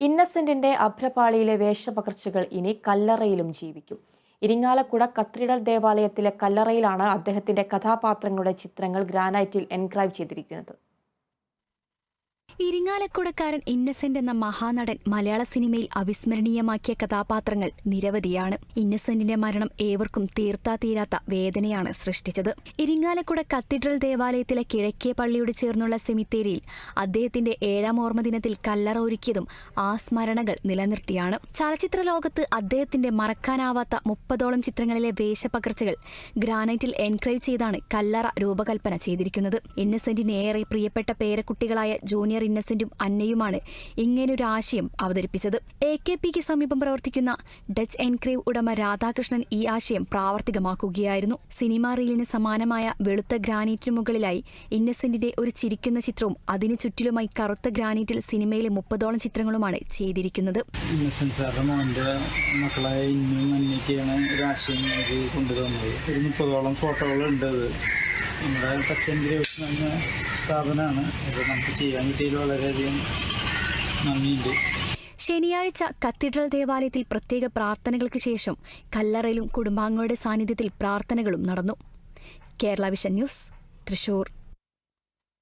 ഇന്നസെന്റിന്റെ അഭ്രപാളിയിലെ വേഷപകർച്ചകൾ ഇനി കല്ലറയിലും ജീവിക്കും. ഇരിങ്ങാലക്കുട കത്തീഡ്രൽ ദേവാലയത്തിലെ കല്ലറയിലാണ് അദ്ദേഹത്തിന്റെ കഥാപാത്രങ്ങളുടെ ചിത്രങ്ങൾ ഗ്രാനൈറ്റിൽ എൻഗ്രേവ് ചെയ്തിരിക്കുന്നത്. ഇരിങ്ങാലക്കുടക്കാരൻ ഇന്നസെന്റ് എന്ന മഹാനടൻ മലയാള സിനിമയിൽ അവിസ്മരണീയമാക്കിയ കഥാപാത്രങ്ങൾ നിരവധിയാണ്. ഇന്നസെന്റിന്റെ മരണം ഏവർക്കും തീരാത്ത വേദനയാണ് സൃഷ്ടിച്ചത്. ഇരിങ്ങാലക്കുട കത്തീഡ്രൽ ദേവാലയത്തിലെ കിഴക്കേ പള്ളിയോട് ചേർന്നുള്ള സെമിത്തേരിയിൽ അദ്ദേഹത്തിന്റെ 7ാം ഓർമ്മദിനത്തിൽ കല്ലറ ഒരുക്കിയതും ആ സ്മരണകൾ നിലനിർത്തിയാണ്. ചലച്ചിത്ര ലോകത്ത് അദ്ദേഹത്തിന്റെ മറക്കാനാവാത്ത 30ഓളം ചിത്രങ്ങളിലെ വേഷപകർച്ചകൾ ഗ്രാനൈറ്റിൽ എൻഗ്രേവ് ചെയ്താണ് കല്ലറ രൂപകൽപ്പന ചെയ്തിരിക്കുന്നത്. ഇന്നസെന്റിന് ഏറെ പ്രിയപ്പെട്ട പേരക്കുട്ടികളായ ജൂനിയർ ഇന്നസെന്റും അന്നയുമാണ് ഇങ്ങനൊരു ആശയം അവതരിപ്പിച്ചത്. AKPക്ക് സമീപം പ്രവർത്തിക്കുന്ന ഡച്ച് എൻക്ലേവ് ഉടമ രാധാകൃഷ്ണൻ ഈ ആശയം പ്രാവർത്തികമാക്കുകയായിരുന്നു. സിനിമാ റീലിന് സമാനമായ വെളുത്ത ഗ്രാനൈറ്റിനു മുകളിലായി ഇന്നസെന്റിന്റെ ഒരു ചിരിക്കുന്ന ചിത്രവും അതിനു ചുറ്റിലുമായി കറുത്ത ഗ്രാനൈറ്റിൽ സിനിമയിലെ 30ഓളം ചിത്രങ്ങളുമാണ് ചെയ്തിരിക്കുന്നത്. ഇന്നസെന്റ് സാറിന്റെ മോന്റെ മക്കളായ ഇന്നും അന്നയ്ക്കാണ് ഒരു ആശയം കൊണ്ടുവന്നത്. ഒരു 30ഓളം ഫോട്ടോകളുണ്ട്. നമ്മുടെ പച്ചൻഗ്രി എന്ന സ്ഥാപനമാണ്. അത് നമുക്ക് ചെയ്യാൻ കിട്ടിയതിൽ വളരെയധികം നന്ദിയുണ്ട്. ശനിയാഴ്ച കത്തീഡ്രൽ ദേവാലയത്തിൽ പ്രത്യേക പ്രാർത്ഥനകൾക്ക് ശേഷം കല്ലറയിലും കുടുംബാംഗങ്ങളുടെ സാന്നിധ്യത്തിൽ പ്രാർത്ഥനകളും നടന്നു. Kerala vision news, Thrissur.